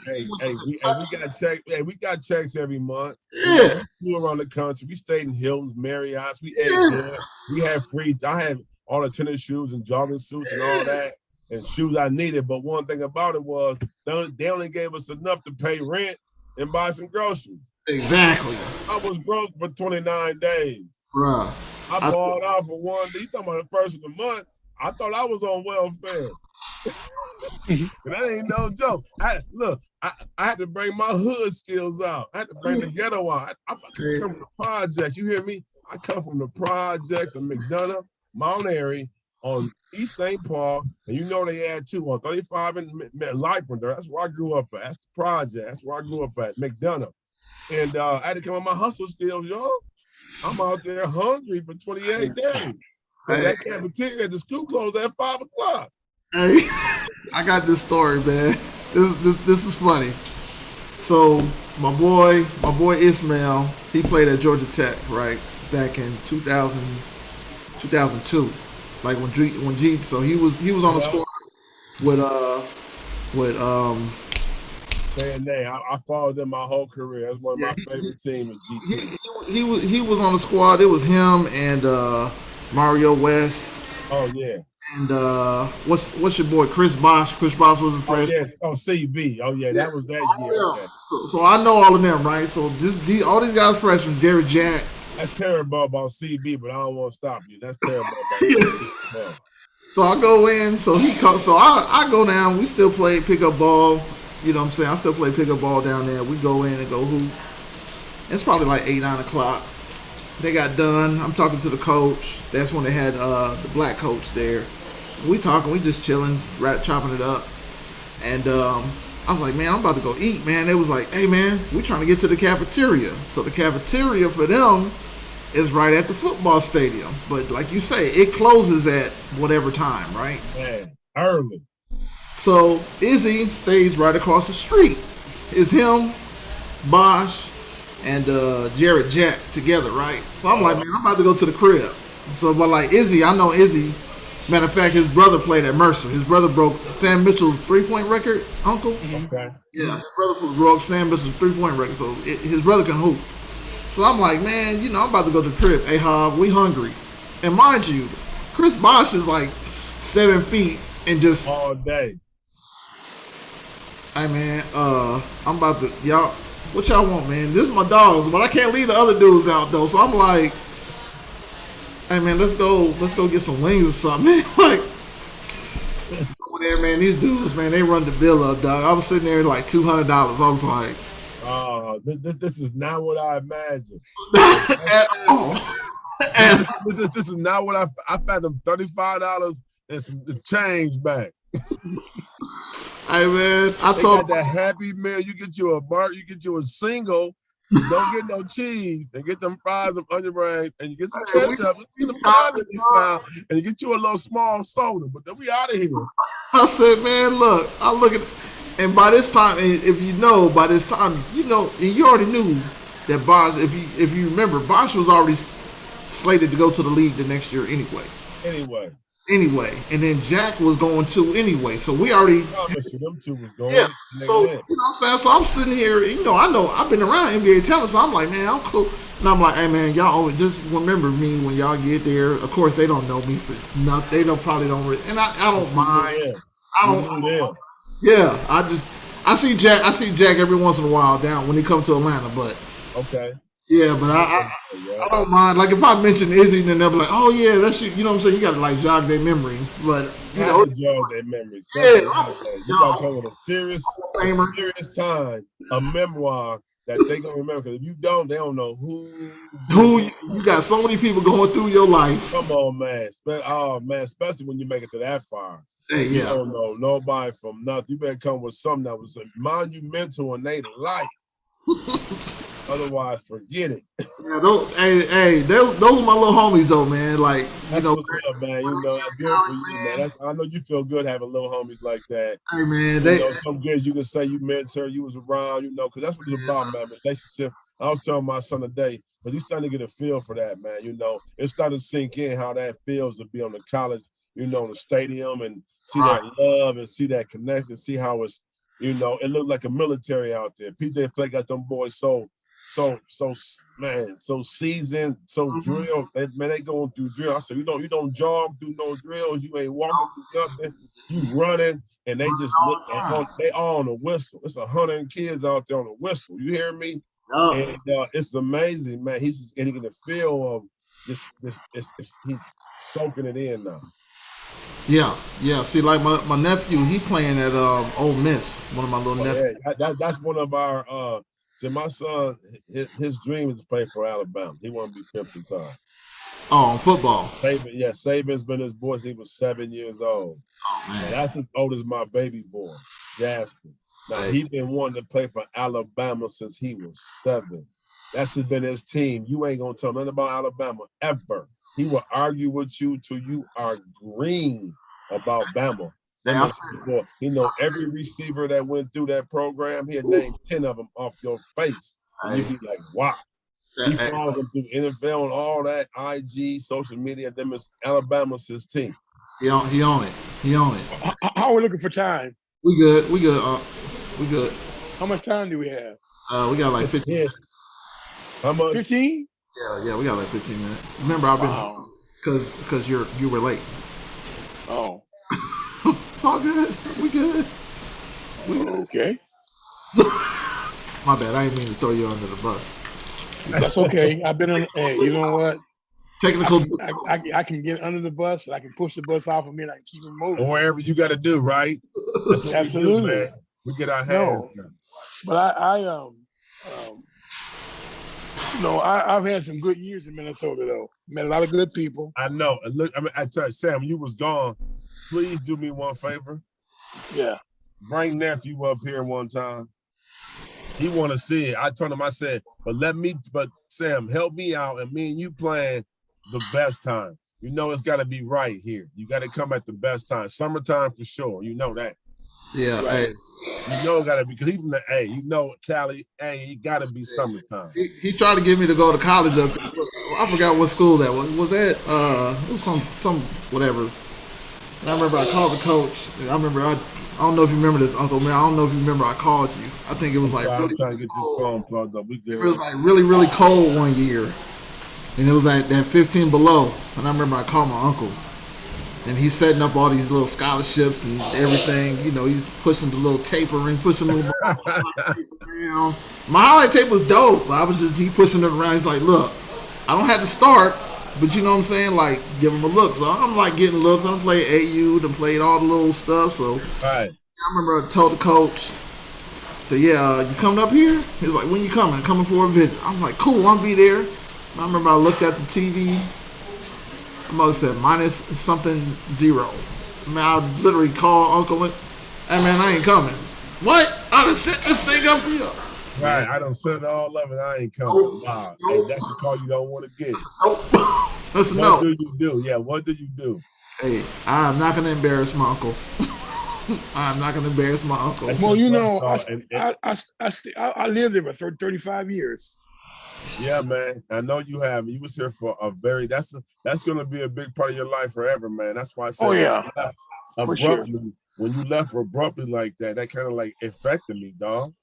[SPEAKER 2] We got checks every month.
[SPEAKER 1] Yeah,
[SPEAKER 2] we flew around the country. We stayed in Hills, Marriott's. We ate good. We had free. I had all the tennis shoes and jogging suits and all that, and shoes I needed. But one thing about it was they only gave us enough to pay rent and buy some groceries.
[SPEAKER 1] Exactly.
[SPEAKER 2] I was broke for 29 days.
[SPEAKER 1] Bruh.
[SPEAKER 2] I balled out for one day. You talking about the first of the month? I thought I was on welfare. That ain't no joke. I had to bring my hood skills out. I had to bring the ghetto out. I come from the projects. You hear me? I come from the projects of McDonough, Mount Airy, on East St. Paul, and you know they had two on 35 and Lightbringer. That's where I grew up at. That's the project. That's where I grew up at, McDonough. And I had to come on my hustle skills, y'all. I'm out there hungry for 28 days. Man, that cafeteria at the school closed at 5 o'clock.
[SPEAKER 1] Hey, I got this story, man. This is funny. So my boy Ismail, he played at Georgia Tech, right, back in 2002, like when G. So he was on the squad with
[SPEAKER 2] Saying that, I followed them my whole career. That's one of my favorite teams. GT.
[SPEAKER 1] He was on the squad. It was him and Mario West.
[SPEAKER 2] Oh yeah.
[SPEAKER 1] And what's your boy Chris Bosch? Chris Bosch was a freshman.
[SPEAKER 2] Oh yes. Oh CB. Oh yeah, that was that year. Okay.
[SPEAKER 1] So I know all of them, right? So all these guys freshmen. Jerry Jack.
[SPEAKER 2] That's terrible about CB, but I don't want to stop you. That's terrible about CB.
[SPEAKER 1] So I go in. So I go down. We still play pickup ball. You know what I'm saying? I still play pickup ball down there. We go in and go hoop. It's probably like 8, 9 o'clock. They got done. I'm talking to the coach. That's when they had the black coach there. We talking. We just chilling, chopping it up. And I was like, man, I'm about to go eat, man. They was like, hey, man, we trying to get to the cafeteria. So the cafeteria for them is right at the football stadium. But like you say, it closes at whatever time, right?
[SPEAKER 2] Man, early.
[SPEAKER 1] So Izzy stays right across the street. It's him, Bosch, and Jared Jack together, right? So I'm like, man, I'm about to go to the crib. So, but like Izzy, I know Izzy. Matter of fact, his brother played at Mercer. His brother broke Sam Mitchell's 3-point record, uncle.
[SPEAKER 2] Okay.
[SPEAKER 1] Yeah, his brother broke Sam Mitchell's 3-point record, so his brother can hoop. So I'm like, man, I'm about to go to the crib. Hey, Hob, we hungry. And mind you, Chris Bosch is like 7 feet and just
[SPEAKER 2] all day.
[SPEAKER 1] Hey man, I'm about to y'all. What y'all want, man? This is my dogs, but I can't leave the other dudes out though. So I'm like, hey man, let's go get some wings or something. Like, over there, man. These dudes, man, they run the bill up, dog. I was sitting there like $200. I was like,
[SPEAKER 2] this is not what I imagined
[SPEAKER 1] at all.
[SPEAKER 2] This is not what I found them $35 and some change back.
[SPEAKER 1] Hey man, I
[SPEAKER 2] they
[SPEAKER 1] told
[SPEAKER 2] got that Happy Meal. You get you a bar, you get you a single. Don't get no cheese and get them fries, them onion rings, and you get some ketchup, and you get you a little small soda. But then we out of here.
[SPEAKER 1] I said, man, look, I look at, and by this time, if you know, by this time, and you already knew that Bosch. If you remember, Bosch was already slated to go to the league the next year anyway, and then Jack was going to anyway. So we already
[SPEAKER 2] them two was going.
[SPEAKER 1] Yeah. So you know what I'm saying? So I'm sitting here, I know I've been around NBA talent, so I'm like, man, I'm cool. And I'm like, hey man, y'all always just remember me when y'all get there. Of course they don't know me for nothing. They probably don't really, and I don't mind.
[SPEAKER 2] Yeah.
[SPEAKER 1] I don't yeah, I see Jack every once in a while down when he comes to Atlanta, but
[SPEAKER 2] okay.
[SPEAKER 1] Yeah, but I don't mind. Like if I mention Izzy, then they'll be like, "Oh yeah, that's you." You know what I'm saying? You got to like jog their memory, but
[SPEAKER 2] jog their memories. Yeah, you got to come with a serious time, a memoir that they gonna remember. Because if you don't, they don't know who.
[SPEAKER 1] You got so many people going through your life.
[SPEAKER 2] Come on, man. Especially when you make it to that far.
[SPEAKER 1] Hey,
[SPEAKER 2] you don't know nobody from nothing. You better come with something that was monumental in their life. Otherwise, forget it.
[SPEAKER 1] Yeah, those are my little homies, though, man. Like,
[SPEAKER 2] that's what's up, man. That's good for you, man. I know you feel good having little homies like that.
[SPEAKER 1] Hey, man,
[SPEAKER 2] some kids you can say you mentor, you was around, because that's what it's about, man. Relationship. I was telling my son today, but he's starting to get a feel for that, man. It's starting to sink in how that feels to be on the college, in the stadium and see that love and see that connection, see how it's, it looked like a military out there. PJ Fleck got them boys so seasoned, so drilled. They going through drill. I said, you don't jog through no drills. You ain't walking through nothing. You running, and they just they all on a whistle. It's 100 kids out there on a whistle. You hear me? And it's amazing, man. He's getting the feel of this. He's soaking it in now.
[SPEAKER 1] Yeah. See, like my nephew, he playing at Ole Miss. One of my little nephews.
[SPEAKER 2] Yeah. That's one of our. So my son, his dream is to play for Alabama. He want to be Crimson Tide.
[SPEAKER 1] Oh, in football.
[SPEAKER 2] Saban's been his boy since he was 7 years old.
[SPEAKER 1] Oh man,
[SPEAKER 2] and that's as old as my baby boy, Jasper. Now he been wanting to play for Alabama since he was 7. That's been his team. You ain't gonna tell nothing about Alabama ever. He will argue with you till you are green about Bama.
[SPEAKER 1] Hey,
[SPEAKER 2] Them is boy, he know every receiver that went through that program. He'll name 10 of them off your face, and you'd be like, "Wow." He follows them through NFL and all that, IG, social media. Them is Alabama's his team.
[SPEAKER 1] He on it. He on it.
[SPEAKER 3] How are we looking for time?
[SPEAKER 1] We good. We good. We good.
[SPEAKER 3] How much time do we have?
[SPEAKER 1] We got like 15 minutes.
[SPEAKER 2] How much?
[SPEAKER 3] 15?
[SPEAKER 1] Yeah, we got like 15 minutes. Remember, I've been because you were late.
[SPEAKER 3] Oh.
[SPEAKER 1] It's all good. We good.
[SPEAKER 3] Okay.
[SPEAKER 1] My bad. I didn't mean to throw you under the bus.
[SPEAKER 3] That's okay. I've been on. Hey, you know what?
[SPEAKER 1] Technical.
[SPEAKER 3] I can get under the bus. I can push the bus off of me, and I can keep it moving.
[SPEAKER 2] Or wherever you got to do, right? That's what
[SPEAKER 3] Absolutely.
[SPEAKER 2] We do, man. We get our hands.
[SPEAKER 3] But I've had some good years in Minnesota, though. Met a lot of good people.
[SPEAKER 2] I know. And look, I tell you, Sam, you was gone. Please do me one favor.
[SPEAKER 3] Yeah.
[SPEAKER 2] Bring nephew up here one time. He want to see it. I told him, I said, but Sam, help me out, and me and you playing the best time. You know it's got to be right here. You got to come at the best time. Summertime for sure. You know that.
[SPEAKER 1] Yeah.
[SPEAKER 2] Right. Hey. You know it got to be, because even Cali, it got to be summertime.
[SPEAKER 1] He tried to get me to go to college up. I forgot what school that was. Was that it was some whatever. And I remember I called the coach. I remember I don't know if you remember this, Uncle Man. I don't know if you remember I called you. I think it was like
[SPEAKER 2] I'm
[SPEAKER 1] really
[SPEAKER 2] trying to get this phone plugged up.
[SPEAKER 1] It was like really, really cold one year. And it was like that 15 below. And I remember I called my uncle. And he's setting up all these little scholarships and everything. You know, he's pushing the little tapering, pushing the little tape around. My highlight tape was dope. I was just he pushing it around. He's like, look, I don't have to start, but you know what I'm saying? Like, give him a look. So I'm like getting looks. I'm playing AU, then played all the little stuff. So
[SPEAKER 2] right.
[SPEAKER 1] I remember I told the coach, so yeah, you coming up here? He's like, when you coming? Coming for a visit. I'm like, cool, I'll be there. And I remember I looked at the TV. I must have said minus something 0. Man, I literally called Uncle and, hey man, I ain't coming. What? I done set this thing up here.
[SPEAKER 2] Right, I done set it all up and I ain't coming. Wow. Hey, that's a call you don't want to get.
[SPEAKER 1] Listen,
[SPEAKER 2] what do you do? Yeah, what do you do?
[SPEAKER 1] Hey, I'm not gonna embarrass my uncle. I'm not gonna embarrass my uncle.
[SPEAKER 3] Well, you know, I lived there for 35 years.
[SPEAKER 2] Yeah, man. I know you have. You was here for a very. That's going to be a big part of your life forever, man. That's why I said.
[SPEAKER 3] Oh yeah,
[SPEAKER 2] abruptly, for sure. When you left abruptly like that, that kind of like affected me, dog.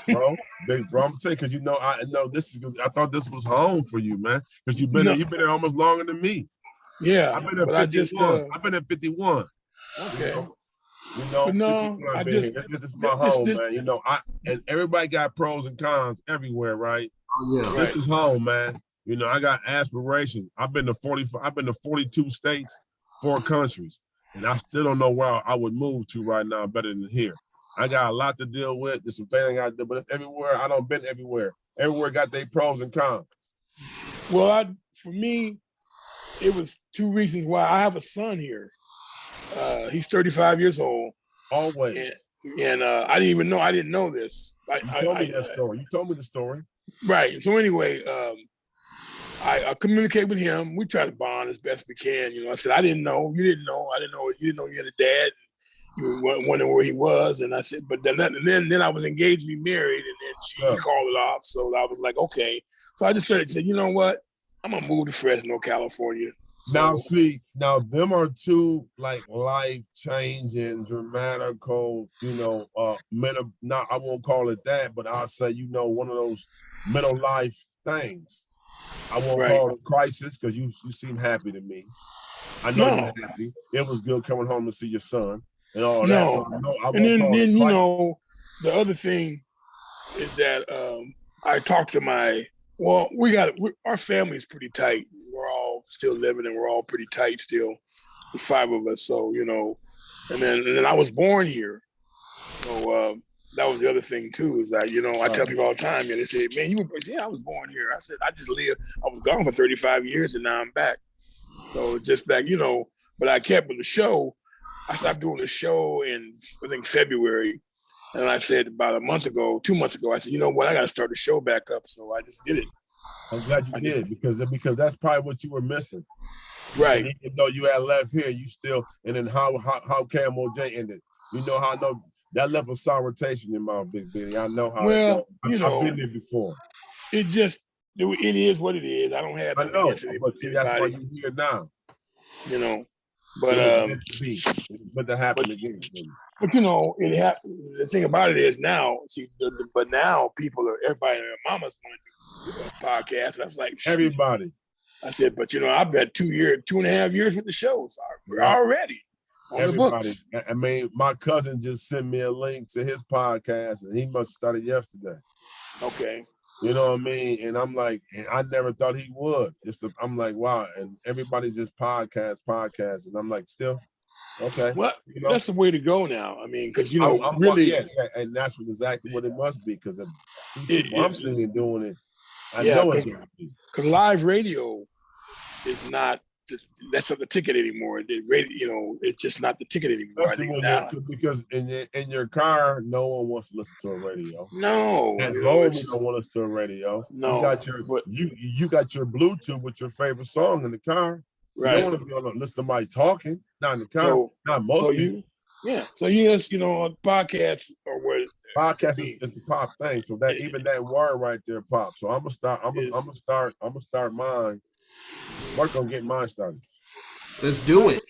[SPEAKER 2] Bro, I'm saying, because you know, I know this is. I thought this was home for you, man. Because you've been there almost longer than me.
[SPEAKER 3] Yeah,
[SPEAKER 2] I've been at 51. I've been at 51.
[SPEAKER 3] Okay.
[SPEAKER 2] You know,
[SPEAKER 3] but no,
[SPEAKER 2] this is my home, man. You know, and everybody got pros and cons everywhere, right?
[SPEAKER 1] Oh yeah,
[SPEAKER 2] this is home, man. You know, I got aspirations. I've been to 42 states, 4 countries, and I still don't know where I would move to right now better than here. I got a lot to deal with. There's some things I got to do, but everywhere, I don't been everywhere. Everywhere got their pros and cons.
[SPEAKER 3] Well, for me, it was 2 reasons why. I have a son here. He's 35 years old.
[SPEAKER 2] Always.
[SPEAKER 3] And I didn't even know. I didn't know this.
[SPEAKER 2] You told me that story. You told me the story.
[SPEAKER 3] Right. So anyway, I communicate with him. We try to bond as best we can. You know, I said, I didn't know. You didn't know. I didn't know. You didn't know you had a dad. You were wondering where he was. And I said, but then I was engaged to be married, and then she called it off. So I was like, okay. So I just started to say, you know what? I'm going to move to Fresno, California. So,
[SPEAKER 2] now them are 2 like life-changing, dramatical, you know, I won't call it that, but I'll say, you know, one of those middle life things. I won't call it crisis, because you seem happy to me. I know you're happy. It was good coming home to see your son and all that. So
[SPEAKER 3] and then you know, the other thing is that I talked to our family's pretty tight. We're all still living, and we're all pretty tight still, the 5 of us. So, you know, and then I was born here. So that was the other thing too, is that, you know, I tell people all the time, and they say, man, I was born here. I said, I just lived, I was gone for 35 years and now I'm back. So just like, you know, but I kept with the show. I stopped doing the show in, I think, February. And I said about 2 months ago, I said, you know what, I got to start the show back up. So I just did it.
[SPEAKER 2] I'm glad you did because that's probably what you were missing.
[SPEAKER 3] Right.
[SPEAKER 2] And even though you had left here, you still, and then how Cam OJ ended. You know how I know that left a sour taste in your mouth, Big Benny. I know how it goes. I've been there before.
[SPEAKER 3] It is what it is. I don't have
[SPEAKER 2] I know, but see, that's why
[SPEAKER 3] anybody.
[SPEAKER 2] you're here now.
[SPEAKER 3] You know, but
[SPEAKER 2] but that happened again.
[SPEAKER 3] But you know, it happened. The thing about it is now, but now everybody and their mamas want to do a podcast. That's like
[SPEAKER 2] everybody.
[SPEAKER 3] I said, but you know, I've got 2.5 years with the shows already on
[SPEAKER 2] everybody.
[SPEAKER 3] The books.
[SPEAKER 2] I mean, my cousin just sent me a link to his podcast, and he must have started yesterday.
[SPEAKER 3] Okay.
[SPEAKER 2] You know what I mean? And I'm like, and I never thought he would. I'm like, wow. And everybody's just podcast. And I'm like, still, okay.
[SPEAKER 3] Well, that's the way to go now. I mean, because, you know,
[SPEAKER 2] and that's exactly what it must be. Because these people I'm seeing doing it, I know it's going to be.
[SPEAKER 3] Because live radio is not, that's not the ticket anymore. It's just not the ticket anymore.
[SPEAKER 2] Because in your car, no one wants to listen to a radio.
[SPEAKER 3] No.
[SPEAKER 2] At home, you don't want to listen to a radio.
[SPEAKER 3] No.
[SPEAKER 2] You got your Bluetooth with your favorite song in the car.
[SPEAKER 3] Right.
[SPEAKER 2] You don't want to be able to listen to somebody talking, not in the car. Not most people.
[SPEAKER 3] So yes, podcasts or what.
[SPEAKER 2] Podcast is the pop thing. So that even that word right there pop. So I'm gonna start mine. Work on getting mine started.
[SPEAKER 1] Let's do it.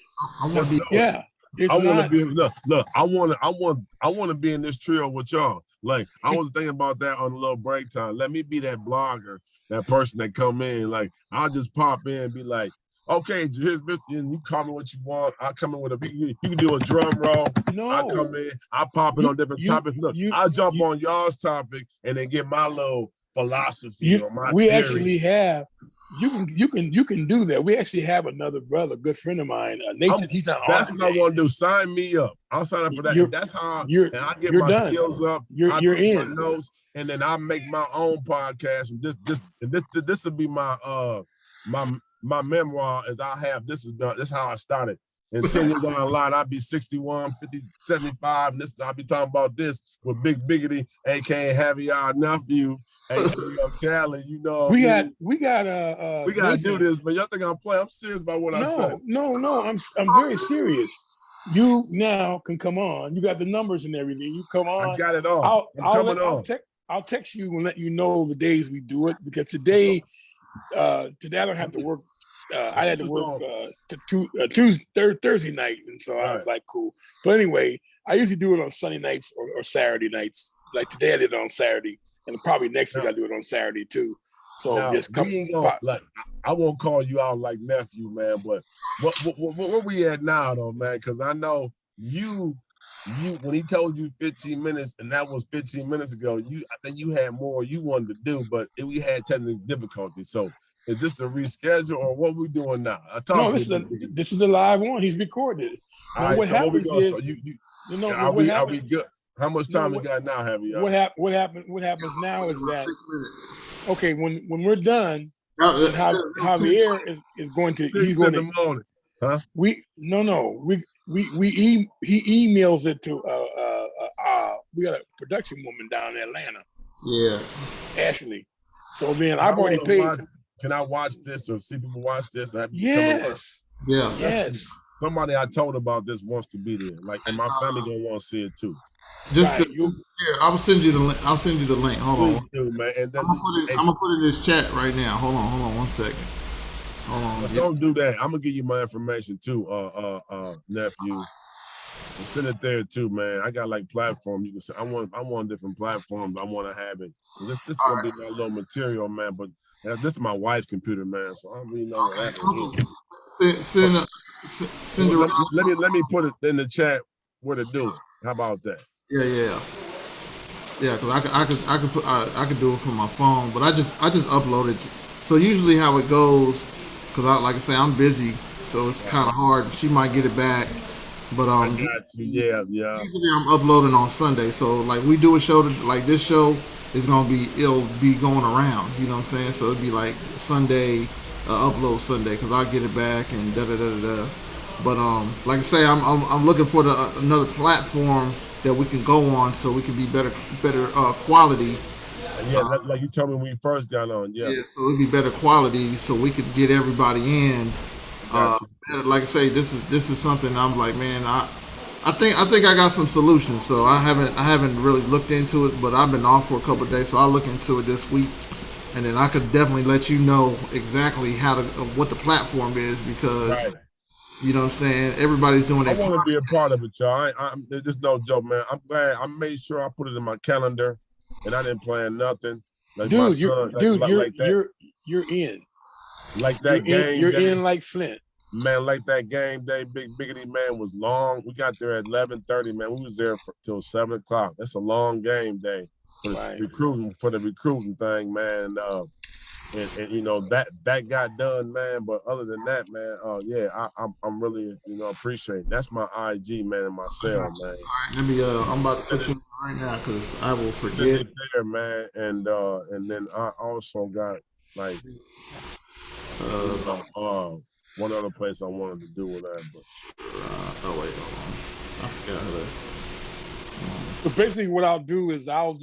[SPEAKER 1] I want to be.
[SPEAKER 3] Yeah.
[SPEAKER 2] I want to be. Look. I want to be in this trio with y'all. Like I was thinking about that on a little break time. Let me be that blogger, that person that come in. Like I'll just pop in and be like, okay, here's Mr. And you call me what you want. I come in with you can do a drum roll.
[SPEAKER 3] No.
[SPEAKER 2] I come in. I pop in on different topics. Look, I jump on y'all's topic and then get my little philosophy or my theory.
[SPEAKER 3] Actually have. You can do that. We actually have another brother, good friend of mine, Nathan. He's not.
[SPEAKER 2] That's what I want to do. Sign me up. I'll sign up for that. That's how. And I get my skills up.
[SPEAKER 3] You're in.
[SPEAKER 2] My notes, and then I make my own podcast. This will be my my memoir. As I have. This is how I started. And 10 years on the line, I'll be 61, 50, 75. And I'll be talking about this with Big Biggity, aka Javier Nephew. Hey, Cali, we gotta do this, but y'all think I'm playing? I'm serious about what I said.
[SPEAKER 3] No, I'm very serious. You now can come on. You got the numbers and everything. You come on.
[SPEAKER 2] I got it all.
[SPEAKER 3] I'll text you and let you know the days we do it because today I don't have to work. I had to work Thursday night, and so I was like, cool. But anyway, I usually do it on Sunday nights or Saturday nights. Like today, I did it on Saturday. And probably next week I'll do it on Saturday too. So now, just come.
[SPEAKER 2] Like I won't call you out like nephew, man. But where we at now, though, man? Because I know you when he told you 15 minutes, and that was 15 minutes ago. I think you had more you wanted to do, but we had technical difficulties. So is this a reschedule or what we doing now?
[SPEAKER 3] This is the live one. He's recorded. Now, what happens is,
[SPEAKER 2] are we good? How much time we got now, Javier?
[SPEAKER 3] What happens now is that 6 minutes. Okay, when we're done, Javier is going to
[SPEAKER 2] he's going to morning. Huh?
[SPEAKER 3] He emails it to we got a production woman down in Atlanta.
[SPEAKER 1] Yeah.
[SPEAKER 3] Ashley. So then I've already paid.
[SPEAKER 2] Can I watch this or see people watch this?
[SPEAKER 3] Yes.
[SPEAKER 1] Yeah.
[SPEAKER 3] Yes.
[SPEAKER 2] Somebody I told about this wants to be there. Like, and my family gonna want to see it too.
[SPEAKER 1] I'll send you the link. Hold on.
[SPEAKER 2] Do, man. And then
[SPEAKER 1] I'm gonna put it in this chat right now. Hold on 1 second. Hold on.
[SPEAKER 2] Don't do that. I'm gonna give you my information too, nephew. And send it there too, man. I got like platforms. You can say I want different platforms. I want to have it. This is gonna be my little material, man. But this is my wife's computer, man. So I don't really know what happened.
[SPEAKER 1] Send it.
[SPEAKER 2] Let me put it in the chat where to do it. How about that?
[SPEAKER 1] Yeah. Because I could do it from my phone, but I just upload it. So usually how it goes, because like I say, I'm busy, so it's kind of hard. She might get it back, but
[SPEAKER 2] I got you. Yeah.
[SPEAKER 1] Usually I'm uploading on Sunday, so like we do a show like this show is it'll be going around. You know what I'm saying? So it'll be like Sunday, upload Sunday, because I'll get it back and da. But like I say, I'm looking for another platform that we can go on, so we can be better quality.
[SPEAKER 2] Yeah, like you told me when we first got on. Yeah,
[SPEAKER 1] Yeah, so it'd be better quality, so we could get everybody in.
[SPEAKER 2] got you.
[SPEAKER 1] Like I say, this is something I'm like, man, I think I got some solutions. So I haven't really looked into it, but I've been off for a couple of days, so I'll look into it this week, and then I could definitely let you know exactly what the platform is, because
[SPEAKER 2] Right.
[SPEAKER 1] you know what I'm saying, everybody's doing
[SPEAKER 2] I
[SPEAKER 1] their
[SPEAKER 2] want to
[SPEAKER 1] part.
[SPEAKER 2] be a part of it, y'all. It's no joke, man. I'm glad I made sure I put it in my calendar, and I didn't plan nothing. Like my
[SPEAKER 3] Dude,
[SPEAKER 2] son, like that,
[SPEAKER 3] you're in.
[SPEAKER 2] like that game
[SPEAKER 3] You're
[SPEAKER 2] day,
[SPEAKER 3] in like Flint.
[SPEAKER 2] man. Like that game day, Big Biggity man was long. We got there at 11:30, man. We was there till 7 o'clock. That's a long game day for the recruiting thing, man. And you know that got done, man. But other than that, man, yeah, I'm really appreciate it. That's my IG, man, and my cell, man.
[SPEAKER 1] All right, let me. I'm about to put you in right now, because I will forget.
[SPEAKER 2] There, man, and then I also got like one other place I wanted to do with that, but
[SPEAKER 1] oh wait, hold on, I forgot how to.
[SPEAKER 3] So basically, what I'll do is I'll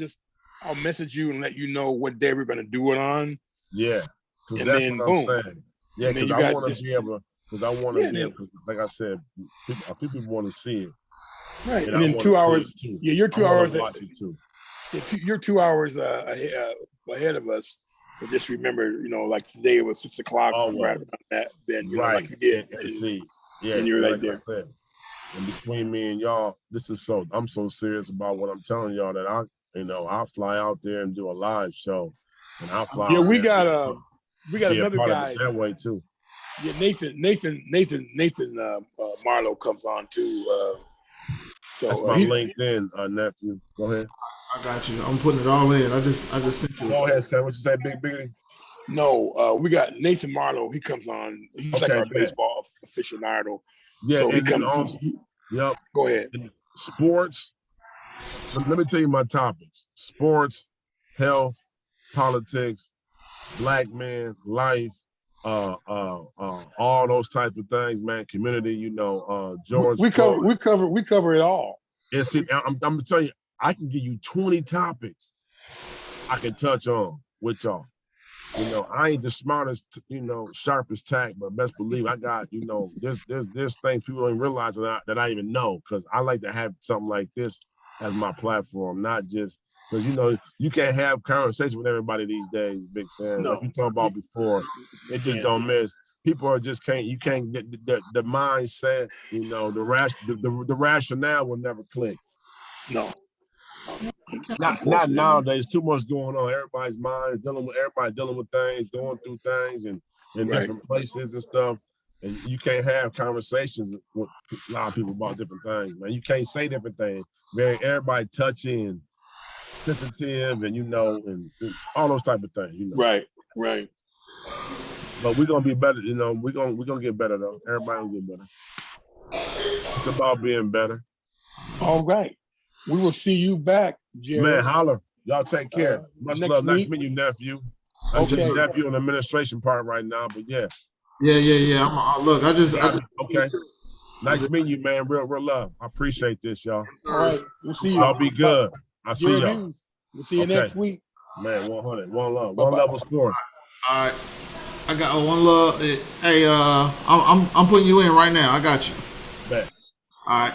[SPEAKER 3] message you and let you know what day we're gonna do it on.
[SPEAKER 2] yeah, because
[SPEAKER 3] And
[SPEAKER 2] that's
[SPEAKER 3] then
[SPEAKER 2] what
[SPEAKER 3] boom.
[SPEAKER 2] I'm saying. Yeah, because I want to be able, because like I said, people want to see it.
[SPEAKER 3] Right,
[SPEAKER 2] And
[SPEAKER 3] then
[SPEAKER 2] I
[SPEAKER 3] 2 hours.
[SPEAKER 2] too.
[SPEAKER 3] Yeah, you're 2 hours.
[SPEAKER 2] Watch it too.
[SPEAKER 3] You're 2 hours ahead of us. So just remember, like today it was 6 o'clock.
[SPEAKER 2] Always.
[SPEAKER 3] Right around that, then
[SPEAKER 2] right.
[SPEAKER 3] like you did.
[SPEAKER 2] And see, yeah,
[SPEAKER 3] and you're right
[SPEAKER 2] like
[SPEAKER 3] there.
[SPEAKER 2] I said, and between me and y'all, I'm so serious about what I'm telling y'all that I'll fly out there and do a live show, and I'll fly.
[SPEAKER 3] Yeah,
[SPEAKER 2] out
[SPEAKER 3] we
[SPEAKER 2] there
[SPEAKER 3] got another guy
[SPEAKER 2] that way too.
[SPEAKER 3] Yeah, Nathan Marlowe comes on too. So
[SPEAKER 2] that's my LinkedIn nephew. Go ahead.
[SPEAKER 1] I got you. I'm putting it all in. I just sent you.
[SPEAKER 2] Go ahead, Sam. What you say, Big?
[SPEAKER 3] No, we got Nathan Marlowe. He comes on. He's like our baseball aficionado.
[SPEAKER 2] Yeah,
[SPEAKER 3] so he
[SPEAKER 2] and
[SPEAKER 3] comes.
[SPEAKER 2] Also, yep.
[SPEAKER 3] Go ahead.
[SPEAKER 2] Sports. Let me tell you my topics: sports, health, politics, black men, life, all those type of things, man. Community, George.
[SPEAKER 3] We cover it all.
[SPEAKER 2] And see, I'm gonna tell you, I can give you 20 topics I can touch on with y'all. I ain't the smartest, sharpest tack, but best believe I got, there's things people don't realize that I even know, because I like to have something like this as my platform, not just because you can't have conversation with everybody these days, Big Sam.
[SPEAKER 3] No.
[SPEAKER 2] Like you talked about before, it just don't miss. People are just you can't get the mindset, the rationale will never click.
[SPEAKER 3] No.
[SPEAKER 2] Not nowadays. Too much going on. Everybody's mind dealing with things, going through things, and in different places and stuff. And you can't have conversations with a lot of people about different things, man. You can't say different things. Everybody touchy and sensitive, and and all those type of things.
[SPEAKER 3] Right.
[SPEAKER 2] But we're gonna be better. We're gonna get better though. Everybody will get better. It's about being better.
[SPEAKER 3] All right. We will see you back, Jerry.
[SPEAKER 2] Man, holler. Y'all take care. Much love. Nice meeting you, nephew. I see your nephew on the administration part right now, but yeah.
[SPEAKER 1] Yeah. Look, I just
[SPEAKER 2] okay. Nice meeting you, man. Real love. I appreciate this, y'all.
[SPEAKER 3] All right. We'll see you.
[SPEAKER 2] Y'all be good. I'll see y'all.
[SPEAKER 3] We'll see you next week.
[SPEAKER 2] Man, 100. One love. One level sports.
[SPEAKER 1] All right. I got one love. Hey, I'm putting you in right now. I got you.
[SPEAKER 2] Bet.
[SPEAKER 1] All right.